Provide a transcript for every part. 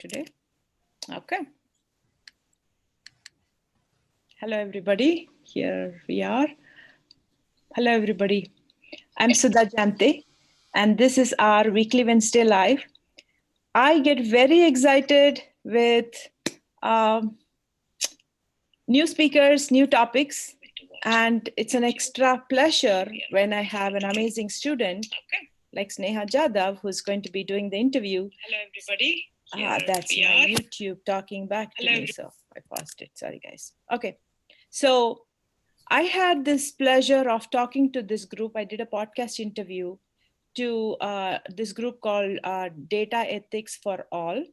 today. Okay. Hello, everybody. Here we are. Hello, everybody. I'm Sudha Jamthe, and this is our weekly Wednesday live. I get very excited with new speakers, new topics, and it's an extra pleasure when I have an amazing student like Sneha Jadhav, who's going to be doing the interview. Hello, everybody. That's my YouTube talking back to me, so I paused it. Sorry, guys. Okay, so I had this pleasure of talking to this group. I did a podcast interview to this group called Data Ethics for All,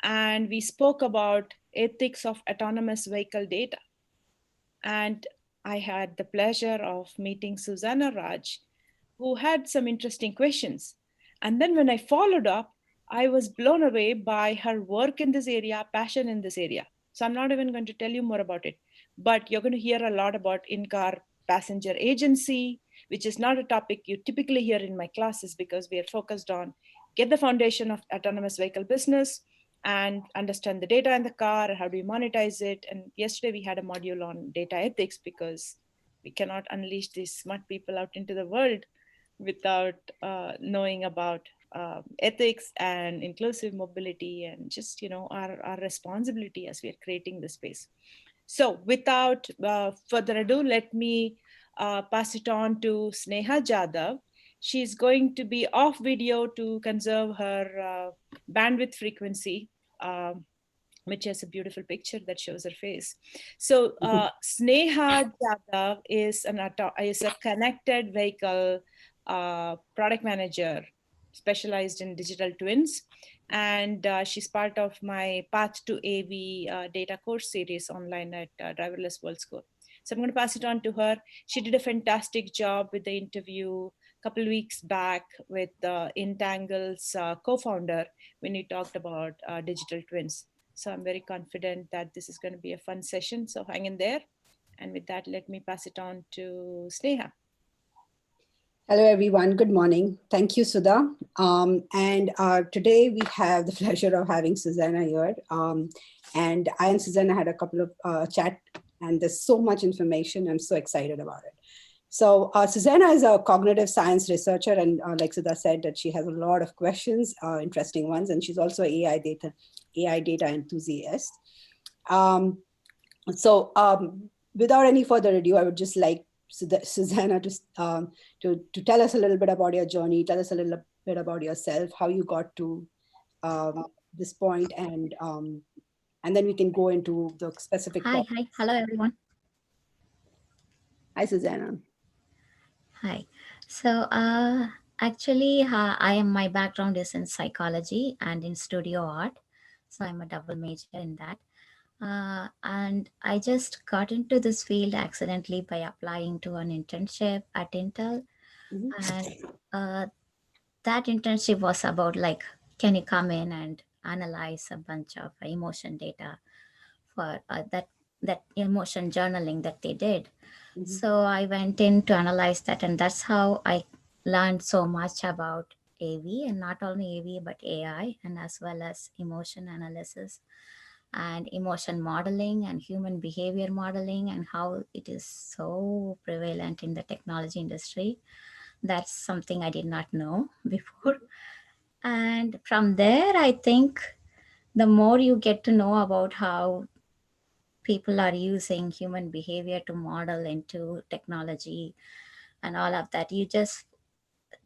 and we spoke about ethics of autonomous vehicle data. And I had the pleasure of meeting Susanna Raj, who had some interesting questions. And then when I followed up, I was blown away by her work in this area, passion in this area. So I'm not even going to tell you more about it, but you're going to hear a lot about in-car passenger agency, which is not a topic you typically hear in my classes because we are focused on get the foundation of autonomous vehicle business and understand the data in the car, how do you monetize it. And yesterday we had a module on data ethics because we cannot unleash these smart people out into the world without knowing about ethics and inclusive mobility and just our responsibility as we are creating the space. So without further ado, let me pass it on to Sneha Jadhav. She's going to be off video to conserve her bandwidth frequency, which has a beautiful picture that shows her face. So Sneha Jadhav is a connected vehicle product manager specialized in digital twins. And she's part of my Path to AV data course series online at Driverless World School. So I'm going to pass it on to her. She did a fantastic job with the interview a couple of weeks back with Intangle's co-founder when he talked about digital twins. So I'm very confident that this is going to be a fun session. So hang in there. And with that, let me pass it on to Sneha. Hello, everyone. Good morning. Thank you, Sudha. Today we have the pleasure of having Susanna here. And I and Susanna had a couple of chat, and there's so much information. I'm so excited about it. So Susanna is a cognitive science researcher, and like Sudha said, that she has a lot of questions, interesting ones, and she's also an AI data enthusiast. Without any further ado, I would just like Susanna to tell us a little bit about your journey, tell us a little bit about yourself, how you got to this point, and then we can go into the specific. Hi, hello everyone. Hi, Susanna. Hi. So actually, my background is in psychology and in studio art. So I'm a double major in that. And I just got into this field accidentally by applying to an internship at Intel. And that internship was about like, can you come in and analyze a bunch of emotion data for that emotion journaling that they did. So I went in to analyze that, and that's how I learned so much about AV, and not only AV, but AI, and as well as emotion analysis and emotion modeling and human behavior modeling, and how it is so prevalent in the technology industry. That's something I did not know before. And from there, I think the more you get to know about how people are using human behavior to model into technology and all of that, you just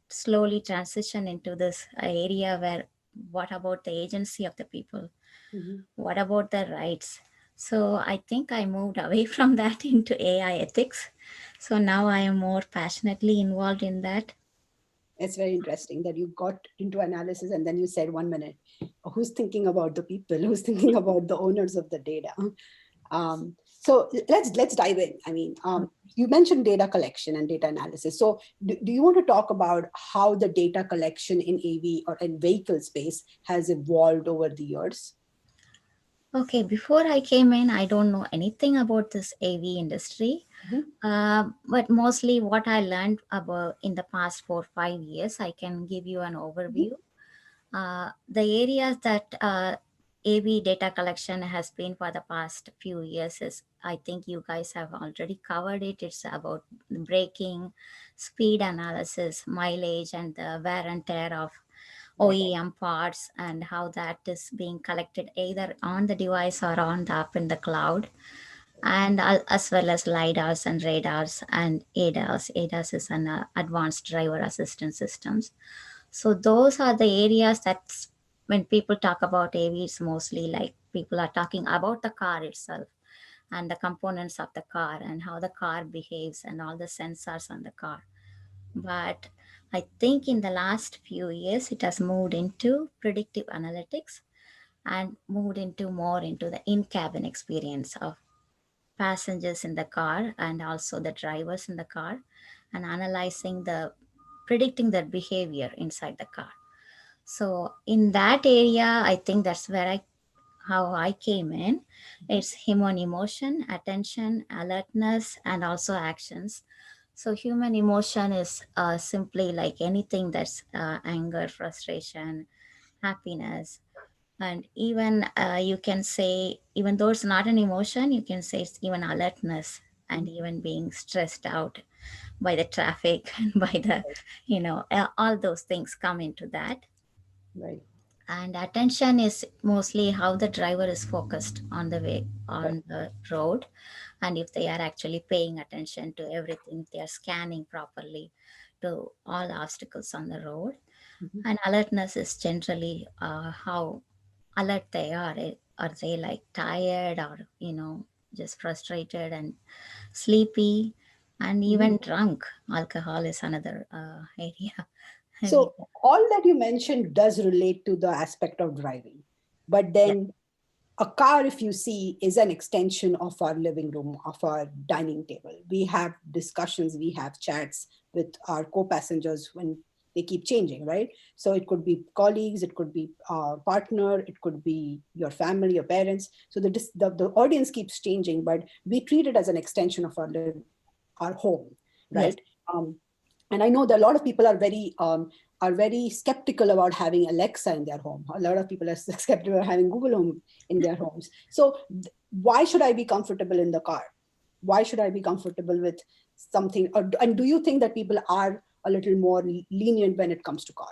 slowly transition into this area where what about the agency of the people? What about their rights? So I think I moved away from that into AI ethics. So now I am more passionately involved in that. It's very interesting that you got into analysis and then you said, 1 minute, who's thinking about the people? Who's thinking about the owners of the data? So let's dive in. I mean, you mentioned data collection and data analysis. So do you want to talk about how the data collection in AV or in vehicle space has evolved over the years? Okay, before I came in, I don't know anything about this AV industry, but mostly what I learned about in the past 4 or 5 years, I can give you an overview. The areas that AB data collection has been for the past few years is, I think you guys have already covered it. It's about braking, speed analysis, mileage, and the wear and tear of Right. OEM parts, and how that is being collected either on the device or on the up in the cloud, and as well as lidars and radars and ADAS. ADAS is an advanced driver assistance systems. So those are the areas that when people talk about AV, it's mostly like people are talking about the car itself and the components of the car and how the car behaves and all the sensors on the car. But I think in the last few years, it has moved into predictive analytics and moved into more into the in-cabin experience of passengers in the car and also the drivers in the car, and analyzing the predicting their behavior inside the car. So in that area, I think that's where I how I came in. It's human emotion, attention, alertness, and also actions. So human emotion is simply like anything that's anger, frustration, happiness, and even you can say, even though it's not an emotion, you can say it's even alertness and Mhm. even being stressed out by the traffic and by the, all those things come into that. Right. And attention is mostly how the driver is focused on the way Right. on the road, and if they are actually paying attention to everything, if they are scanning properly to all obstacles on the road. Mhm. And alertness is generally how alert they are. Are they like tired, or just frustrated and sleepy, and Mhm. even drunk? Alcohol is another area. So all that you mentioned does relate to the aspect of driving. But Yeah. then a car, if you see, is an extension of our living room, of our dining table. We have discussions, we have chats with our co-passengers when they keep changing, right? So it could be colleagues, it could be a partner, it could be your family, your parents. So the audience keeps changing, but we treat it as an extension of our home, right? Yes. Um, and I know that a lot of people are very skeptical about having Alexa in their home. A lot of people are skeptical about having Google Home in their homes. So why should I be comfortable in the car? Why should I be comfortable with something? And do you think that people are a little more lenient when it comes to car?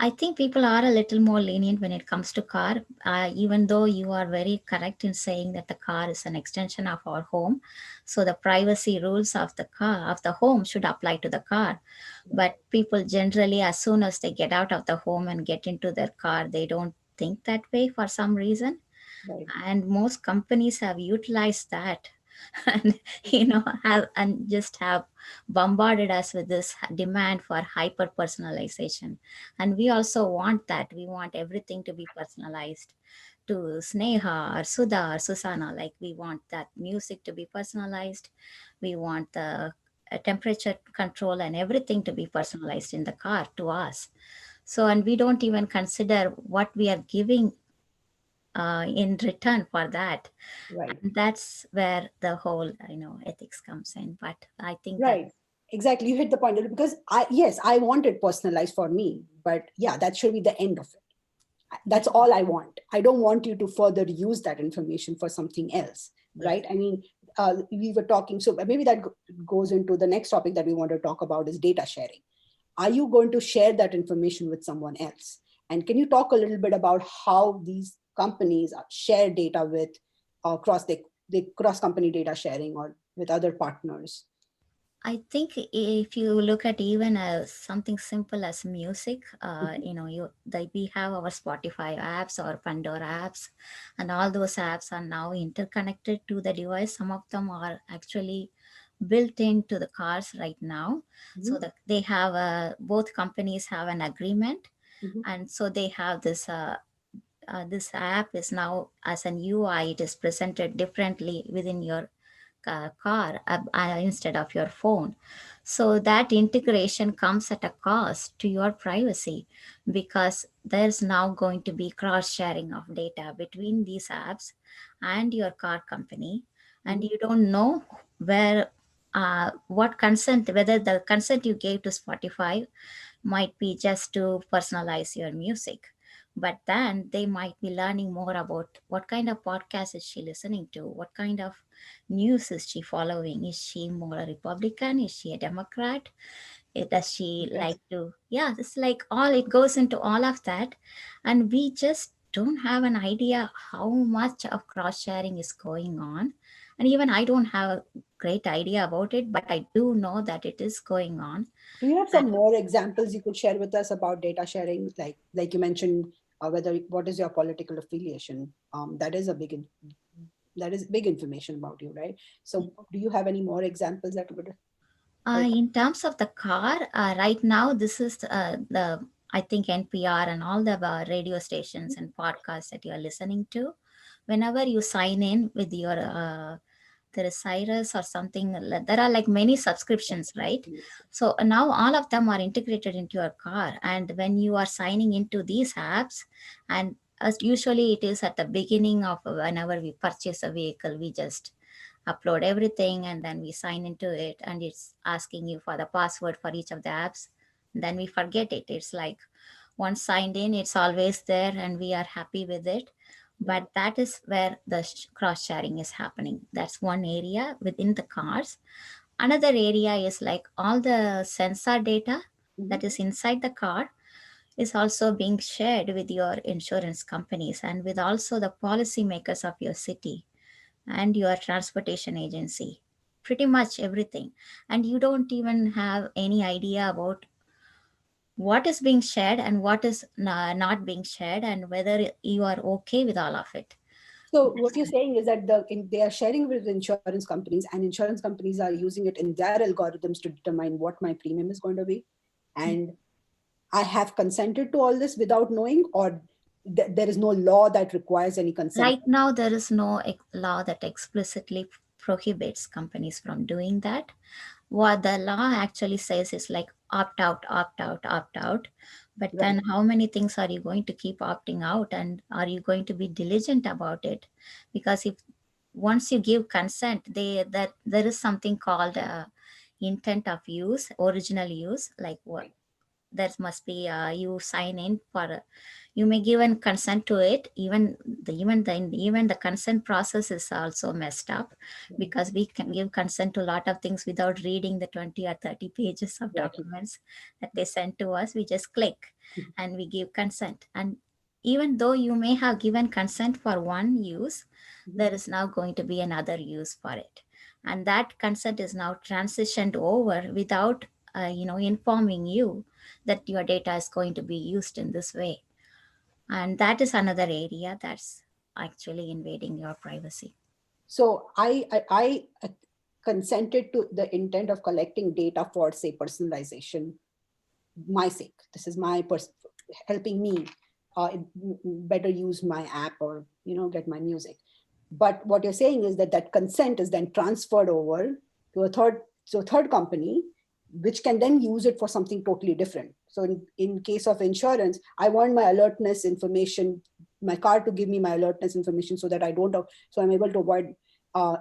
I think people are a little more lenient when it comes to car, even though you are very correct in saying that the car is an extension of our home. So the privacy rules of the car, of the home, should apply to the car. But people generally, as soon as they get out of the home and get into their car, they don't think that way for some reason. Right. And most companies have utilized that and have and just have bombarded us with this demand for hyper personalization. And we also want that. We want everything to be personalized to Sneha or Sudha or Susana. Like, we want that music to be personalized. We want the temperature control and everything to be personalized in the car to us. So, and we don't even consider what we are giving in return for that. Right. And that's where the whole ethics comes in. But I think that Right. Exactly. You hit the point because yes, I want it personalized for me, but yeah, that should be the end of it. That's all I want. I don't want you to further use that information for something else, yes. right? I mean, we were talking, so maybe that goes into the next topic that we want to talk about is data sharing. Are you going to share that information with someone else? And can you talk a little bit about how these companies share data with the cross company data sharing or with other partners? I think if you look at even something simple as music, Mhm. we have our Spotify apps or Pandora apps, and all those apps are now interconnected to the device. Some of them are actually built into the cars right now, so Mhm. that they have both companies have an agreement, Mhm. and so they have this app is now as an UI. It is presented differently within your car instead of your phone. So that integration comes at a cost to your privacy, because there's now going to be cross sharing of data between these apps and your car company, and Mhm. you don't know where what consent, whether the consent you gave to Spotify might be just to personalize your music, But then they might be learning more about what kind of podcast is she listening to, what kind of news is she following, is she more a Republican, is she a Democrat, does she like Interesting. to, yeah, it's like all it goes into all of that. And we just don't have an idea how much of cross sharing is going on. And even I don't have a great idea about it, but I do know that it is going on. Do you have And some more examples you could share with us about data sharing? Like you mentioned, whether what is your political affiliation? That is a that is big information about you, right? So, do you have any more examples that would help? in terms of the car, right now, this is I think NPR and all the radio stations and podcasts that you are listening to. Whenever you sign in with your, there is Cyrus or something, there are like many subscriptions, right? So now all of them are integrated into your car. And when you are signing into these apps, and as usually it is at the beginning of whenever we purchase a vehicle, we just upload everything and then we sign into it, and it's asking you for the password for each of the apps. Then we forget it. It's like once signed in, it's always there and we are happy with it. But that is where the cross sharing is happening. That's one area within the cars. Another area is like all the sensor data Mhm. that is inside the car is also being shared with your insurance companies and with also the policymakers of your city and your transportation agency, pretty much everything. And you don't even have any idea about what is being shared and what is not being shared, and whether you are okay with all of it. So what you're saying is that they are sharing with insurance companies, and insurance companies are using it in their algorithms to determine what my premium is going to be. And I have consented to all this without knowing, or there is no law that requires any consent. Right now, there is no law that explicitly prohibits companies from doing that. What the law actually says is like opt out, opt out, opt out. But Right. then, how many things are you going to keep opting out, and are you going to be diligent about it? Because if once you give consent, that there is something called intent of use, original use, like what there must be you sign in for you may give an consent to it. Even the consent process is also messed up, because we can give consent to a lot of things without reading the 20 or 30 pages of Exactly. documents that they send to us. We just click and we give consent. And even though you may have given consent for one use, Mhm. there is now going to be another use for it, and that consent is now transitioned over without informing you that your data is going to be used in this way. And that is another area that's actually invading your privacy. So I consented to the intent of collecting data for, say, personalization, my sake. This is my helping me better use my app, or get my music. But what you're saying is that that consent is then transferred over to a third company, which can then use it for something totally different. So in case of insurance, I want my alertness information, my car to give me my alertness information, so that I don't, so I'm able to avoid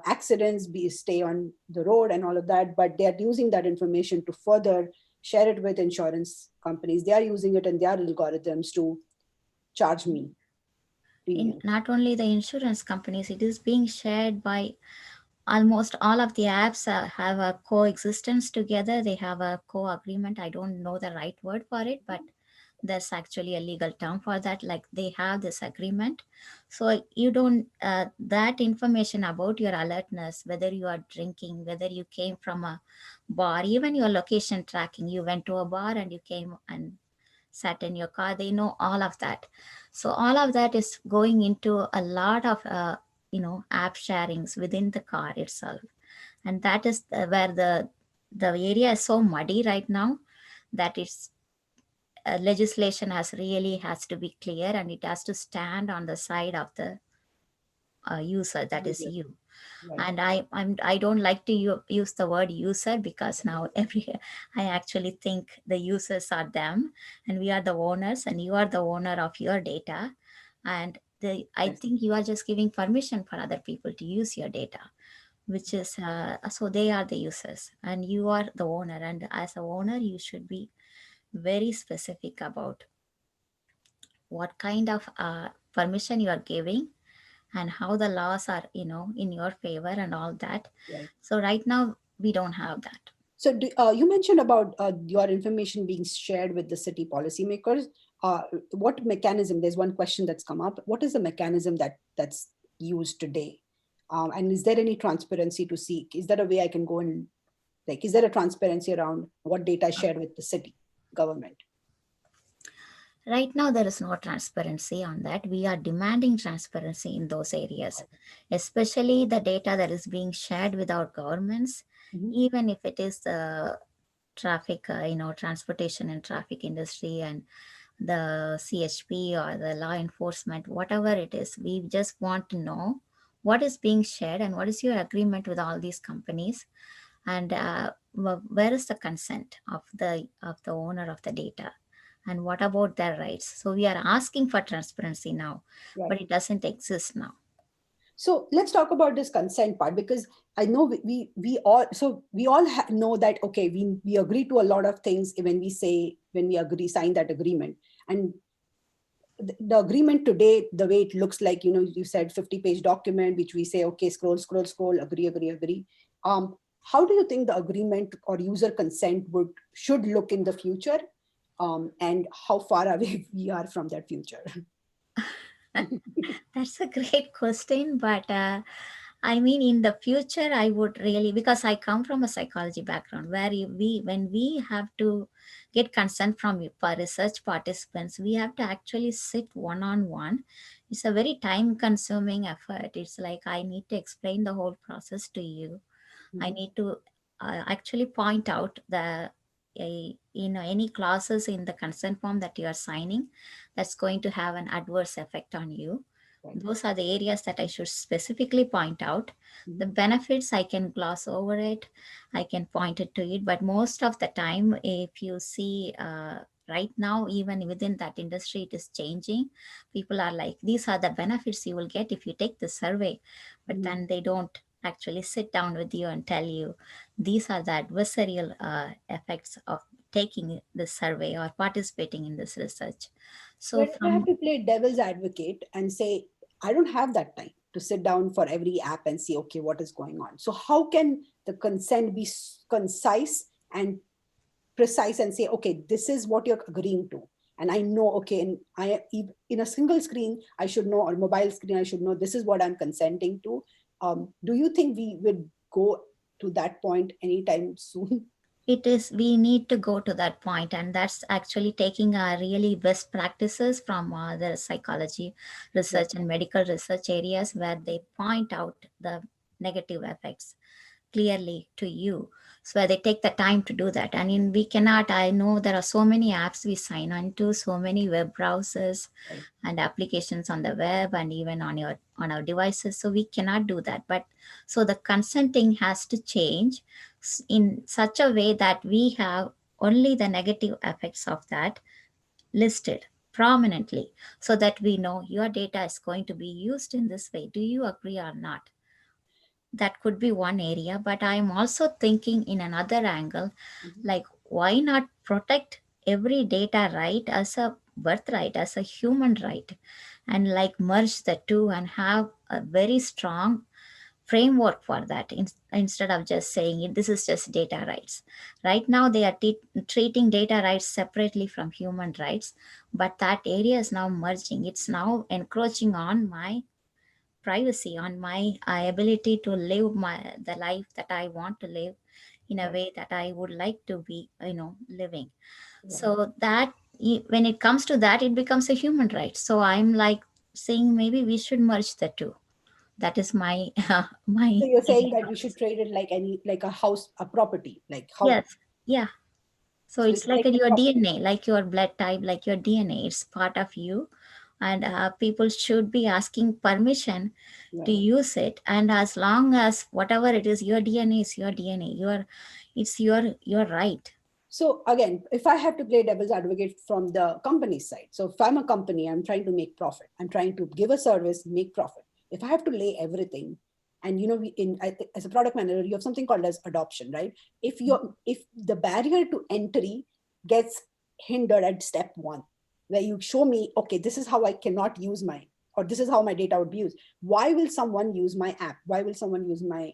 accidents, stay on the road and all of that. But they are using that information to further share it with insurance companies. They are using it in their algorithms to charge me In premium. not only the insurance companies, it is being shared by almost all of the apps have a coexistence together. They have a co-agreement. I don't know the right word for it, but there's actually a legal term for that. Like they have this agreement. So you don't that information about your alertness, whether you are drinking, whether you came from a bar, even your location tracking, you went to a bar and you came and sat in your car, they know all of that. So all of that is going into a lot of app sharings within the car itself. And that is where the area is so muddy right now, that it's legislation has to be clear, and it has to stand on the side of the user, that is you. Right. And I don't like to use the word user, because now every I actually think the users are them, and we are the owners, and you are the owner of your data. And I Yes. think you are just giving permission for other people to use your data, which is so they are the users and you are the owner. And as a owner, you should be very specific about what kind of permission you are giving, and how the laws are, in your favor and all that. Right. So right now we don't have that. So you mentioned about your information being shared with the city policymakers. What mechanism? There's one question that's come up. What is the mechanism that's used today? And is there any transparency to seek? Is there a way I can go and is there a transparency around what data is shared with the city government? Right now, there is no transparency on that. We are demanding transparency in those areas, especially the data that is being shared with our governments, Mhm. even if it is the traffic, transportation and traffic industry and the CHP or the law enforcement, whatever it is. We just want to know what is being shared and what is your agreement with all these companies, and where is the consent of the owner of the data, and what about their rights. So we are asking for transparency now, Right. but it doesn't exist now. So let's talk about this consent part, because I know we all know that, okay, we agree to a lot of things when we agree sign that agreement. And the agreement today, the way it looks like, you said 50-page document which we say, okay, scroll scroll scroll, agree. How do you think the agreement or user consent should look in the future, and how far away we are from that future? That's a great question, but I mean, in the future, I would really, because I come from a psychology background where when we have to get consent from for research participants, we have to actually sit one on one. It's a very time consuming effort. It's like I need to explain the whole process to you. I Mhm. need to actually point out any clauses in the consent form that you are signing that's going to have an adverse effect on you. Right. Those are the areas that I should specifically point out. The Mhm. benefits, I can gloss over it, I can point it to it, but most of the time, if you see, right now, even within that industry, it is changing. People are like, these are the benefits you will get if you take the survey, but Mhm. then they don't actually sit down with you and tell you these are the adversarial effects of taking this survey or participating in this research. So But if I have from to play devil's advocate and say, I don't have that time to sit down for every app and see, okay, what is going on? So how can the consent be concise and precise and say, okay, this is what you're agreeing to? And I know, okay, in a single screen, I should know, or mobile screen, I should know this is what I'm consenting to. Do you think we would go to that point anytime soon? it is, we need to go to that point, and that's actually taking our really best practices from the psychology Right. research and medical research areas where they point out the negative effects clearly to you, so they take the time to do that. And in we cannot, I know there are so many apps we sign on to, so many web browsers Right. and applications on the web and even on our devices, so we cannot do that. But so the consenting has to change in such a way that we have only the negative effects of that listed prominently, so that we know your data is going to be used in this way. Do you agree or not? That could be one area, but I'm also thinking in another angle, Mhm. like why not protect every data right as a birthright, as a human right, and like merge the two and have a very strong framework for that, instead of just saying this is just data rights. Right now they are treating data rights separately from human rights, but that area is now merging. It's now encroaching on my privacy, on my ability to live the life that I want to live in a Right. way that I would like to be, living. Right. So that when it comes to that, it becomes a human right. So I'm like saying maybe we should merge the two. That is my my So you're saying thinking that we should process. trade it like a house, a property, like how, Yes, yeah. So so it's it's like like a your property. DNA, like your blood type, like your DNA. It's part of you, and people should be asking permission to Right. use it. And as long as whatever it is, your DNA is your DNA. It's your right. So again, if I have to play devil's advocate from the company side, so if I'm a company, I'm trying to make profit. I'm trying to give a service, make profit. If I have to lay everything, and as a product manager, you have something called as adoption, right? If the barrier to entry gets hindered at step one, where you show me, okay, this is how I cannot use my, or this is how my data would be used. Why will someone use my app? Why will someone use my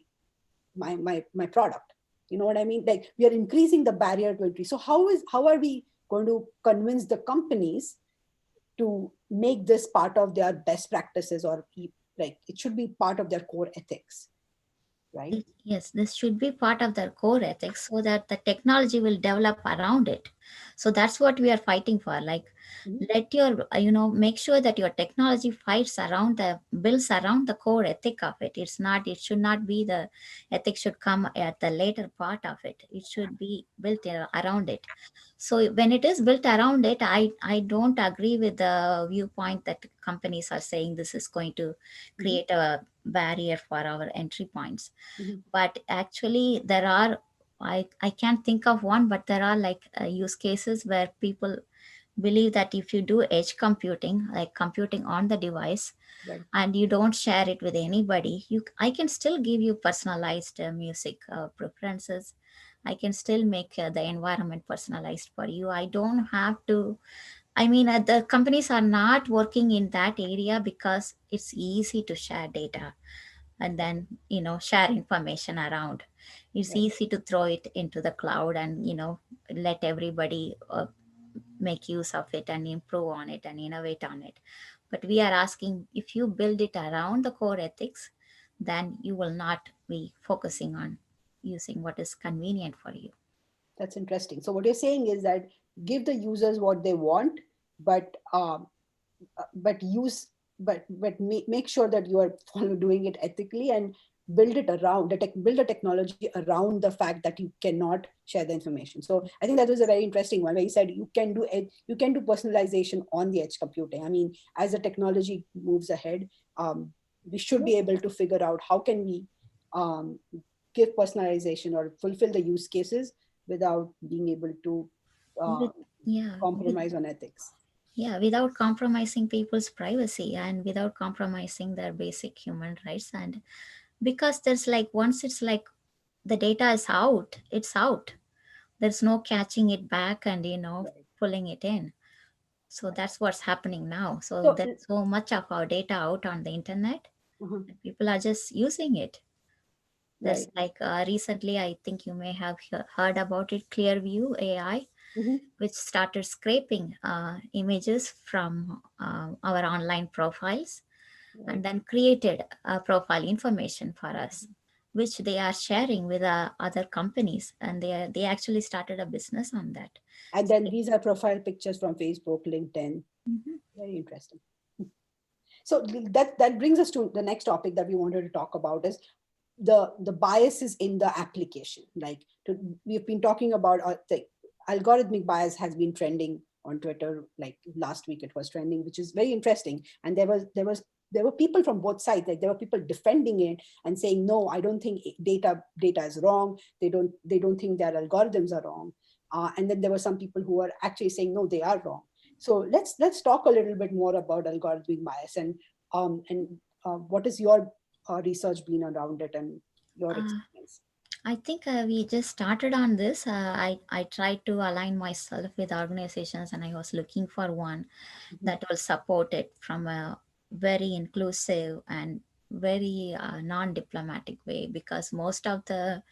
product? You know what I mean? Like, we are increasing the barrier to entry. So how are we going to convince the companies to make this part of their best practices, or like it should be part of their core ethics, right? Yes, this should be part of their core ethics so that the technology will develop around it. So that's what we are fighting for. Like, Mhm. let your, make sure that your technology fights around builds around the core ethic of it. It should not be the ethics should come at the later part of it. It should be built around it. So when it is built around it, I don't agree with the viewpoint that companies are saying this is going to Mhm. create a barrier for our entry points. Mhm. But actually there are, I can't think of one, but there are like use cases where people believe that if you do edge computing, like computing on the device, Right. and you don't share it with anybody, I can still give you personalized music preferences. I can still make the environment personalized for you. I don't have to, I mean, the companies are not working in that area because it's easy to share data and then share information around. It's Right. easy to throw it into the cloud and let everybody make use of it and improve on it and innovate on it. But we are asking, if you build it around the core ethics, then you will not be focusing on using what is convenient for you. That's interesting. So what you're saying is that give the users what they want, but use, make sure that you are doing it ethically, and build it around build a technology around the fact that you cannot share the information. So I think that was a very interesting one, where you said you can do personalization on the edge computing. I mean, as the technology moves ahead, we should be able to figure out how can we um, give personalization or fulfill the use cases without being able to uh, With, yeah, compromise on ethics. yeah, without compromising people's privacy and without compromising their basic human rights. And because there's like, once it's like the data is out, it's out. There's no catching it back and Right. pulling it in. So Right. that's what's happening now. So So, there's so much of our data out on the internet uh-huh, that people are just using it. There's right. like recently, I think you may have heard about it, Clearview AI, Mhm. which started scraping images from our online profiles and Right. then created profile information for us, which they are sharing with other companies, and they actually started a business on that. And then these are profile pictures from Facebook, LinkedIn. Mhm. Very interesting. So that brings us to the next topic that we wanted to talk about, is the biases in the application. Like, we've been talking about the algorithmic bias has been trending on Twitter. Like last week, it was trending, which is very interesting. And there were people from both sides. Like, there were people defending it and saying, no, I don't think data is wrong. They don't think their algorithms are wrong. And then there were some people who are actually saying, no, they are wrong. So let's talk a little bit more about algorithmic bias, and what is your research been around it and your Uh, experience. I think we just started on this. I tried to align myself with organizations, and I was looking for one Mhm. that will support it from a very inclusive and very non-diplomatic way, because most of the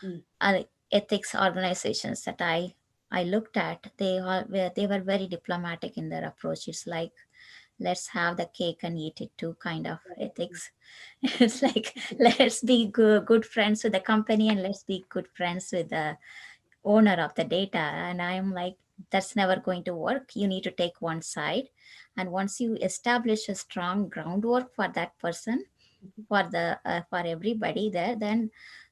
Mm. uh, ethics organizations that I looked at, they were very diplomatic in their approach. It's like, let's have the cake and eat it too kind of ethics. It's like, let's be good friends with the company and let's be good friends with the owner of the data. And I'm like, that's never going to work. You need to take one side, and once you establish a strong groundwork for that person, for everybody there, then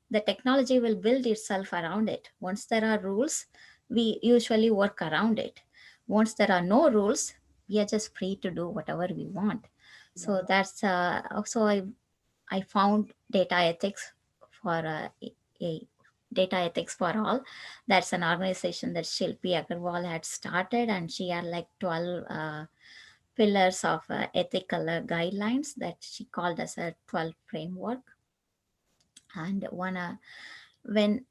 the technology will build itself around it. Once there are rules, we usually work around it. Once there are no rules, we are just free to do whatever we want. So Right. that's also I found data ethics for a data ethics for all. That's an organization that Shilpi Agarwal had started, and she had like 12 pillars of ethical guidelines that she called as a 12 framework. And when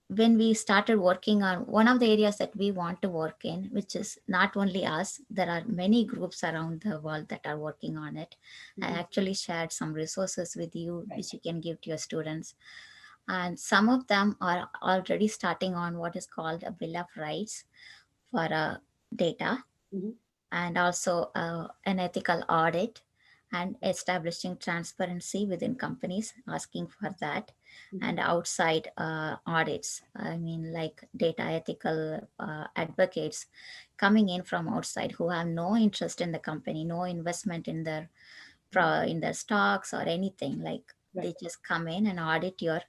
when we started working on one of the areas that we want to work in, which is not only us, there are many groups around the world that are working on it. I actually shared some resources with you, Right. which you can give to your students. And some of them are already starting on what is called a Bill of Rights for data, Mhm. and also an ethical audit and establishing transparency within companies, asking for that, Mhm. and outside audits. I mean, like data ethical advocates coming in from outside who have no interest in the company, no investment in their stocks or anything. Like Right. they just come in and audit your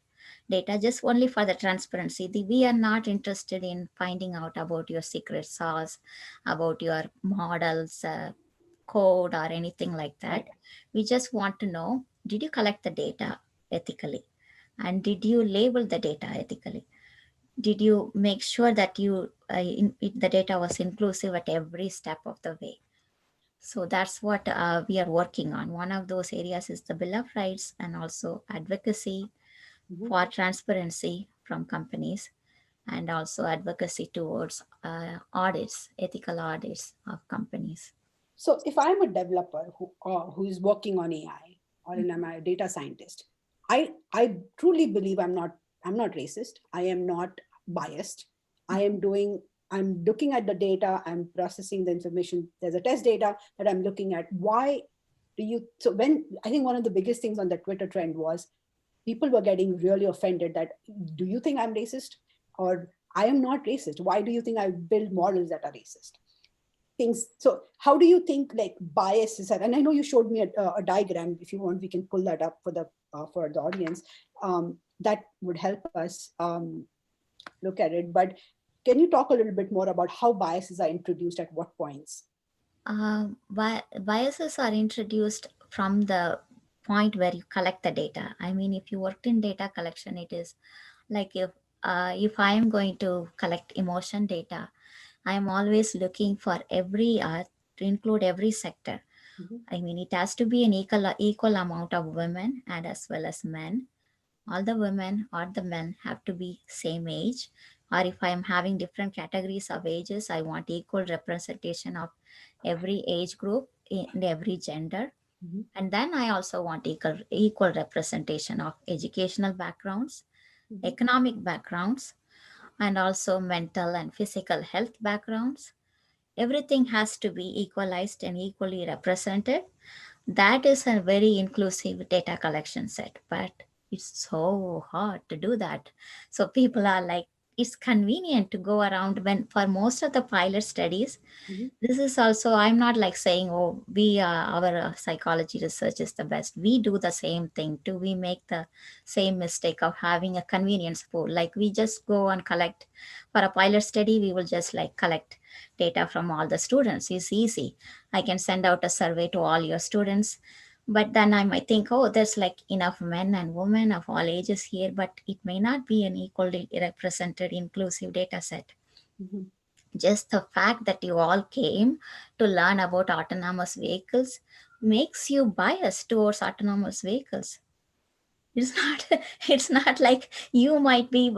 data just only for the transparency. We are not interested in finding out about your secret sauce, about your models, code, or anything like that. Right. We just want to know, did you collect the data ethically? And did you label the data ethically? Did you make sure that the data was inclusive at every step of the way? So that's what we are working on. One of those areas is the Bill of Rights and also advocacy Mhm. for transparency from companies, and also advocacy towards ethical audits of companies. So if I'm a developer who is working on AI, or I'm a data scientist, I truly believe I'm not racist. I am not biased. I am doing I'm looking at the data. I'm processing the information. There's a test data that I'm looking at. Why do you? So when I think one of the biggest things on the Twitter trend was people were getting really offended that, do you think I'm racist, or I am not racist? Why do you think I build models that are racist? Things. So how do you think like biases are? And I know you showed me a diagram. If you want, we can pull that up for the audience. That would help us look at it. But can you talk a little bit more about how biases are introduced at what points? Biases are introduced from the point where you collect the data. I mean, if you worked in data collection, it is like if I am going to collect emotion data, I am always looking for every to include every sector. Mhm. I mean, it has to be an equal amount of women and as well as men. All the women or the men have to be same age, or if I am having different categories of ages, I want equal representation of every age group in every gender. Mhm. And then I also want equal representation of educational backgrounds, Mhm. economic backgrounds, and also mental and physical health backgrounds. Everything has to be equalized and equally represented. That is a very inclusive data collection set, but it's so hard to do that. So people are like, it's convenient to go around when for most of the pilot studies. Mhm. This is also, I'm not like saying, oh, our psychology research is the best. We do the same thing too. We make the same mistake of having a convenience pool. Like we just go and collect for a pilot study, we will just like collect data from all the students. It's easy. I can send out a survey to all your students. But then I might think, oh, there's like enough men and women of all ages here, but it may not be an equally represented inclusive data set. Mhm. Just the fact that you all came to learn about autonomous vehicles makes you biased towards autonomous vehicles. It's not it's not like you might be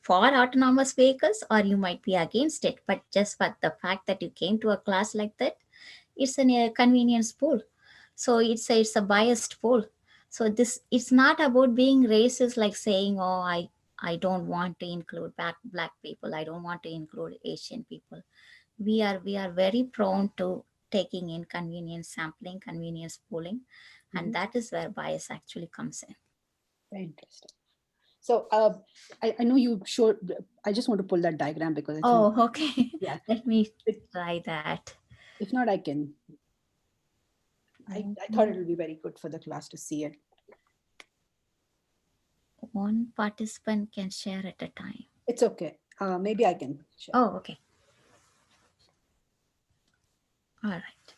for autonomous vehicles or you might be against it, but just for the fact that you came to a class like that, it's a convenience pool. So it's a biased pool. So this, it's not about being racist, like saying, oh, I don't want to include black people, I don't want to include Asian people. We are very prone to taking in convenience sampling, convenience pooling, and Mhm. that is where bias actually comes in. Very interesting. So I know you showed. I just want to pull that diagram because I think, Oh, okay. yeah. Let me It, try that. if not, I can. I thought Mhm. it would be very good for the class to see it. One participant can share at a time. It's okay. Maybe I can share. Oh, okay. All right.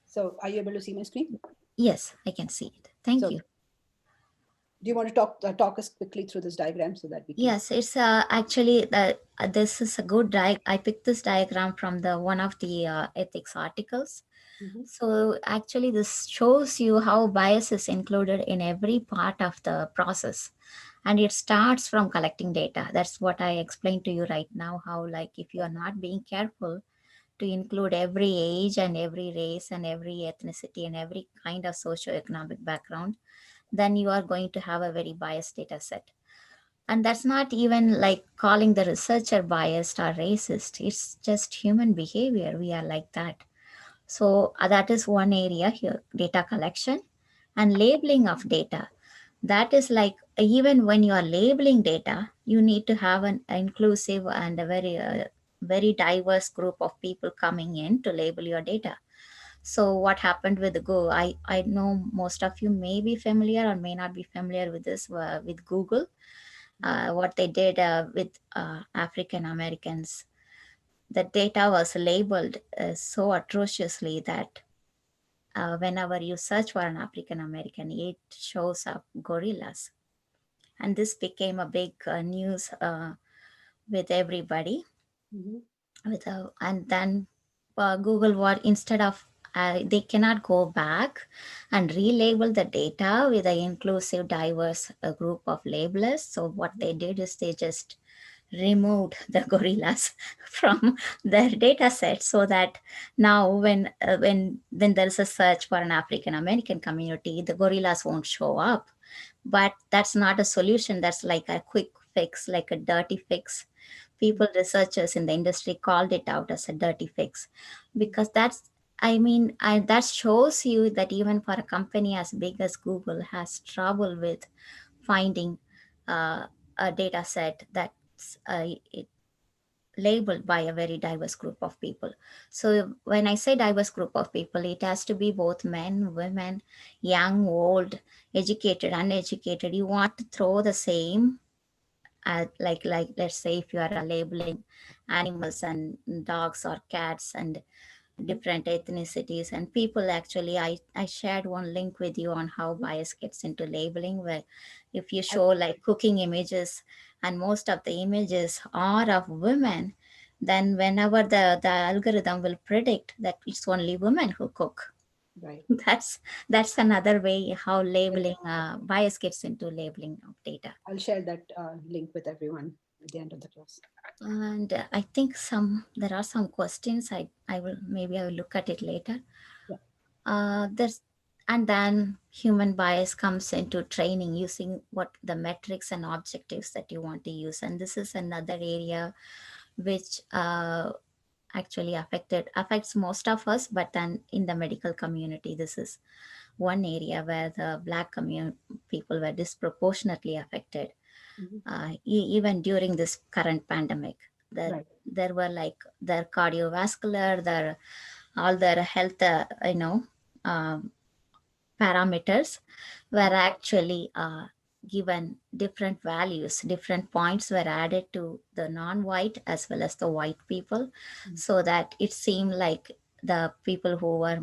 So are you able to see my screen? Yes, I can see it. Thank So you. do you want to talk us quickly through this diagram so that we can? Yes, it's actually this is a good I picked this diagram from the one of the ethics articles. Mhm. So actually, this shows you how bias is included in every part of the process. And it starts from collecting data. That's what I explained to you right now, how like if you are not being careful to include every age and every race and every ethnicity and every kind of socioeconomic background, then you are going to have a very biased data set. And that's not even like calling the researcher biased or racist. It's just human behavior. We are like that. So that is one area here, data collection and labeling of data. That is like even when you are labeling data, you need to have an inclusive and a very diverse group of people coming in to label your data. So what happened with Go? I know most of you may be familiar or may not be familiar with this with Google. What they did with African Americans, the data was labeled so atrociously that whenever you search for an African American, it shows up gorillas. And this became a big news with everybody. Mhm. And then Google, what instead of they cannot go back and relabel the data with an inclusive, diverse group of labelers. So what they did is they just removed the gorillas from their data set, so that now when there is a search for an African American community, the gorillas won't show up. But that's not a solution. That's like a quick fix, like a dirty fix. People, researchers in the industry called it out as a dirty fix, because that's, that shows you that even for a company as big as Google has trouble with finding a data set that's labeled by a very diverse group of people. So when I say diverse group of people, it has to be both men, women, young, old, educated, uneducated. You want to throw the same, like let's say if you are labeling animals and dogs or cats and different ethnicities and people. Actually, I shared one link with you on how bias gets into labeling, where if you show like cooking images and most of the images are of women, then whenever the algorithm will predict that it's only women who cook. Right. That's another way how Yes. labeling bias gets into labeling of data. I'll share that link with everyone at the end of the class. And I think there are some questions. I will look at it later. Yeah. There's And then human bias comes into training, using what the metrics and objectives that you want to use. And this is another area which actually affects most of us. But then in the medical community, this is one area where the black community people were disproportionately affected. Mhm. Even during this current pandemic, Right. there were like their cardiovascular, their all their health um, parameters were actually given different values. Different points were added to the non-white as well as the white people, Mhm. so that it seemed like the people who were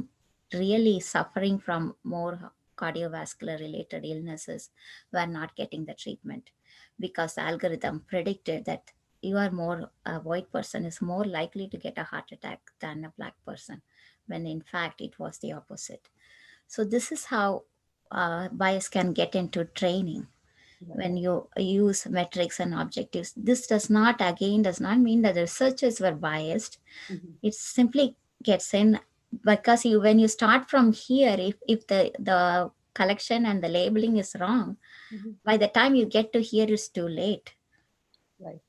really suffering from more cardiovascular related illnesses were not getting the treatment, because the algorithm predicted that you are more a white person is more likely to get a heart attack than a black person, when in fact it was the opposite. So this is how bias can get into training Right. when you use metrics and objectives. This does not mean that the researchers were biased. Mhm. It simply gets in because when you start from here, if the collection and the labeling is wrong, Mhm. by the time you get to here, it's too late. Right.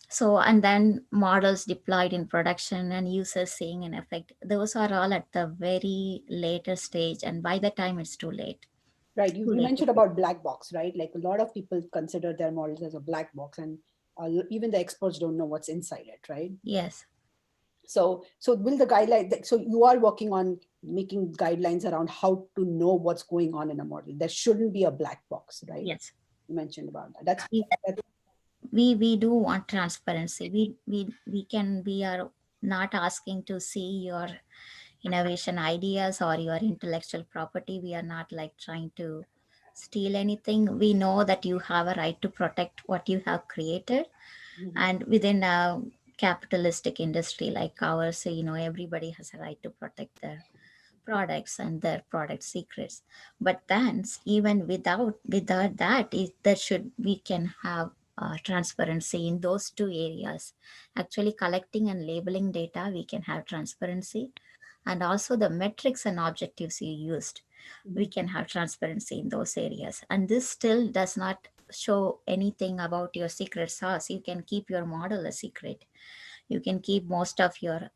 So, and then models deployed in production and users seeing an effect, those are all at the very later stage. And by the time it's too late. Right. It's too You late to mentioned fix. about black box, right? Like a lot of people consider their models as a black box, and even the experts don't know what's inside it, right? Yes, So will the guideline? So you are working on making guidelines around how to know what's going on in a model. There shouldn't be a black box, right? yes. You mentioned about that. That's We that's we do want transparency. We are not asking to see your innovation ideas or your intellectual property. We are not like trying to steal anything. We know that you have a right to protect what you have created, Mhm. and within a capitalistic industry like ours, everybody has a right to protect their products and their product secrets. But then even without that, there should we can have transparency in those two areas. Actually, collecting and labeling data, we can have transparency, and also the metrics and objectives you used, we Mhm. can have transparency in those areas. And this still does not show anything about your secret sauce. You can keep your model a secret. You can keep most of your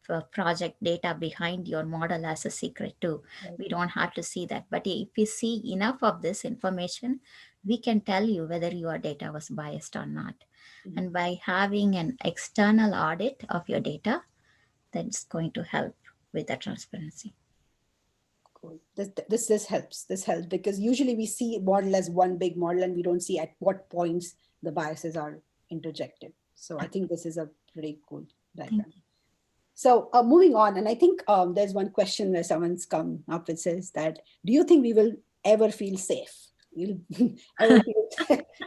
the project data behind your model as a secret too. Right. We don't have to see that, but if we see enough of this information, we can tell you whether your data was biased or not. Mhm. And by having an external audit of your data, that's going to help with the transparency. Cool. This helps. This helps because usually we see model as one big model and we don't see at what points the biases are interjected. So I think this is a pretty cool Thank diagram. you. So moving on, and I think there's one question where someone's come up and says that, do you think we will ever feel safe? We'll ever feel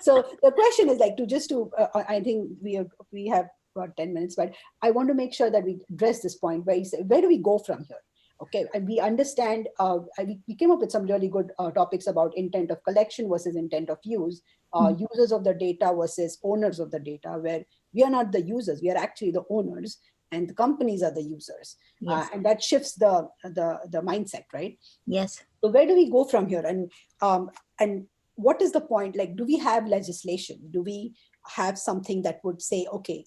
so the question is like I think we have about 10 minutes, but I want to make sure that we address this point where you say, where do we go from here? Okay, and we understand, we came up with some really good topics about intent of collection versus intent of use, Mm. users of the data versus owners of the data, where we are not the users, we are actually the owners and the companies are the users, Yes. and that shifts the mindset, right? Yes. So where do we go from here, and what is the point? Like, do we have legislation? Do we have something that would say, okay,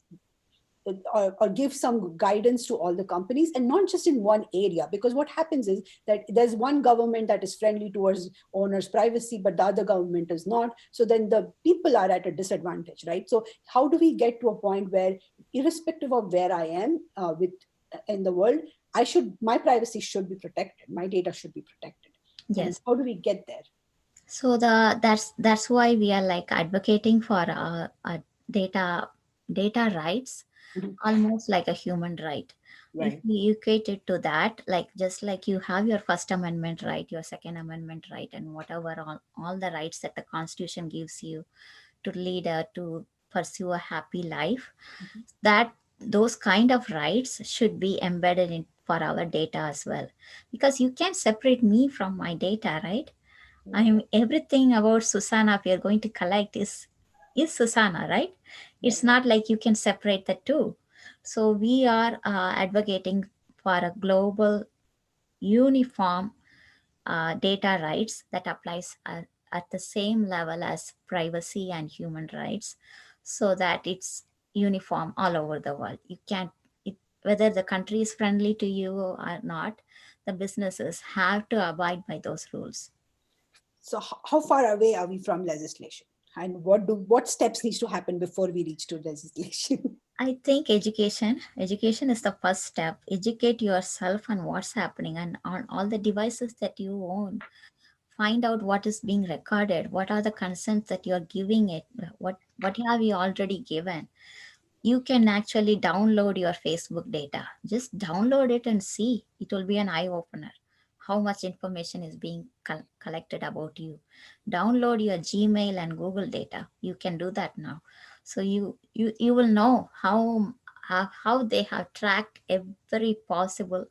or give some guidance to all the companies and not just in one area? Because what happens is that there's one government that is friendly towards owners privacy but the other government is not, so then the people are at a disadvantage, right? So how do we get to a point where irrespective of where I am with in the world, my privacy should be protected, my data should be protected, and Yes. how do we get there? So that's why we are like advocating for data data rights, Mhm. almost like a human right. If Right. we equate it to that, like just like you have your First Amendment right, your Second Amendment right, and whatever all the rights that the Constitution gives you to lead to pursue a happy life, Mhm. that those kind of rights should be embedded in for our data as well, because you can't separate me from my data, right? I Right. mean, everything about Susanna we are going to collect is Susanna, right? Right. It's not like you can separate the two. So we are advocating for a global, uniform data rights that applies at the same level as privacy and human rights, so that it's uniform all over the world. You can't, whether the country is friendly to you or not, the businesses have to abide by those rules. So how far away are we from legislation, and what steps needs to happen before we reach to legislation? I think education is the first step. Educate yourself on what's happening and on all the devices that you own. Find out what is being recorded. What are the consents that you're giving it? What have you already given? You can actually download your Facebook data. Just download it and see. It will be an eye opener. How much information is being collected about you? Download your Gmail and Google data. You can do that now. So you will know how they have tracked every possible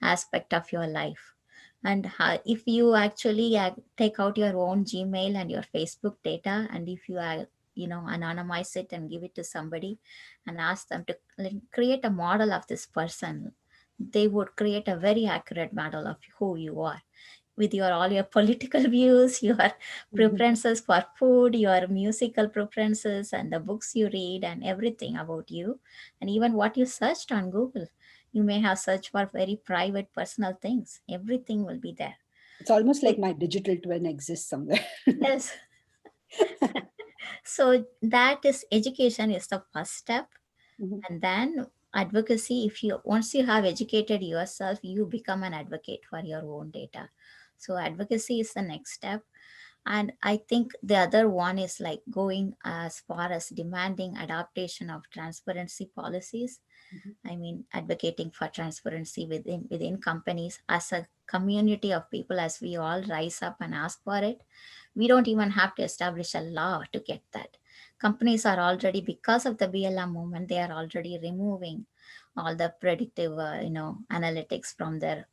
aspect of your life. And if you actually take out your own Gmail and your Facebook data, and if you anonymize it and give it to somebody and ask them to create a model of this person, they would create a very accurate model of who you are, with your all your political views, your Mhm. preferences for food, your musical preferences, and the books you read, and everything about you, and even what you searched on Google. You may have searched for very private, personal things. Everything will be there. It's almost So, like my digital twin exists somewhere. yes. So that is education is the first step, Mhm. and then advocacy. If you once you have educated yourself, you become an advocate for your own data. So advocacy is the next step. And I think the other one is like going as far as demanding adaptation of transparency policies. Mhm. I mean, advocating for transparency within companies as a community of people, as we all rise up and ask for it. We don't even have to establish a law to get that. Companies are already, because of the BLM movement, they are already removing all the predictive, analytics from their